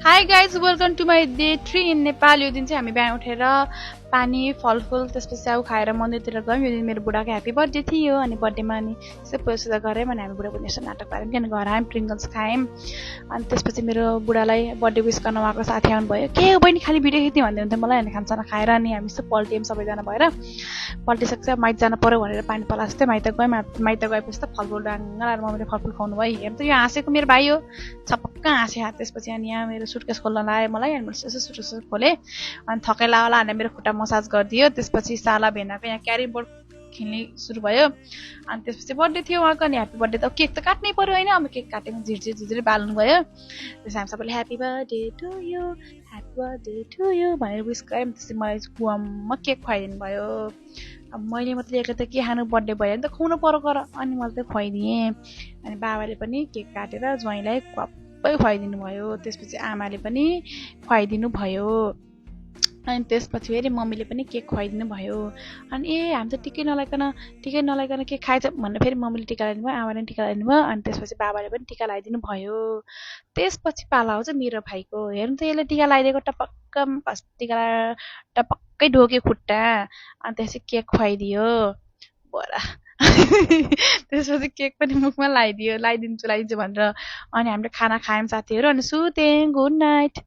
High guys welcome to my day 3 in Nepal. यो दिन चाहिँ हामी बिहान उठेर पानी फलफुल त्यसपछि स्याउ खाएर मन्दिरतिर गयौँ। यो दिन मेरो बुढाको ह्याप्पी बर्थडे थियो अनि बर्थडेमा अनि यसो पूजा गऱ्यौँ अनि हामी बुढा बुढी यसो नाटक पार्यौँ किन घर आयौँ प्रिङ्गल्स खायौँ। अनि त्यसपछि मेरो बुढालाई बर्थडे विस गर्न उहाँको साथी आउनुभयो। के हो बहिनी खालि भिडियो खिच्ने भन्दै हुन्थ्यो मलाई। अनि खानासाना खाएर अनि हामी यसो पल्ट्यौँ सबैजना भएर। पल्टिसक्छ माइत जानु पऱ्यो भनेर पानी पलास्थ्यो। माइत गयौँ। माइत गएपछि त फलफुल डाङ्ग लाएर मम्मीले फलफुल खुवाउनु भयो। हेर्नु त यो हाँसेको मेरो भाइ हो, छपक्क हाँसे। त्यसपछि अनि यहाँ मेरो सुटकेस खोल्न लायो मलाई। अनि मैले यसो सुटकेस खोलेँ अनि थकाइला होला भनेर मेरो खुट्टा मसाज गरिदियो। त्यसपछि साला भेनाको यहाँ क्यारिम बोर्ड खेल्ने सुरु भयो। अनि त्यसपछि बर्थडे थियो उहाँको। अनि ह्याप्पी बर्थडे त केक त काट्नै पर्यो होइन। अब केक काटेको झिर्झिर बाल्नु भयो। त्यसपछि हामी सबैले happy birthday to you, happy birthday to you भनेर विस गऱ्यौँ। त्यसपछि मलाई गुवाममा केक खुवाइदिनु भयो। अब मैले मात्रै एक्लै त के खानु, बर्थडे भयो भने त खुवाउनु पर्यो कर। अनि मैले त खुवाइदिएँ। अनि बाबाले पनि केक काटेर ज्वाइँलाई सबै खुवाइदिनु भयो। त्यसपछि आमाले पनि खुवाइदिनु भयो। अनि त्यसपछि फेरि मम्मीले पनि केक खुवाइदिनु भयो। अनि हामी त टिकै नलाइकन केक खाएछ भनेर फेरि मम्मीले टिका लगाइदिनु भयो, आमाले पनि टिका लगाइदिनु भयो। अनि त्यसपछि बाबाले पनि टिका लगाइदिनु भयो। त्यसपछि पाला आउँछ मेरो भाइको। हेर्नु त यसले टिका लगाइदिएको टपक्क टिका लगाएर टपक्कै ढोक्यो खुट्टा। अनि त्यसपछि केक खुवाइदियो बरा। त्यसपछि केक पनि मुखमा लगाइदिन्छु भनेर अनि हामीले खाना खायौँ साथीहरू। अनि सुतेँ। Good night.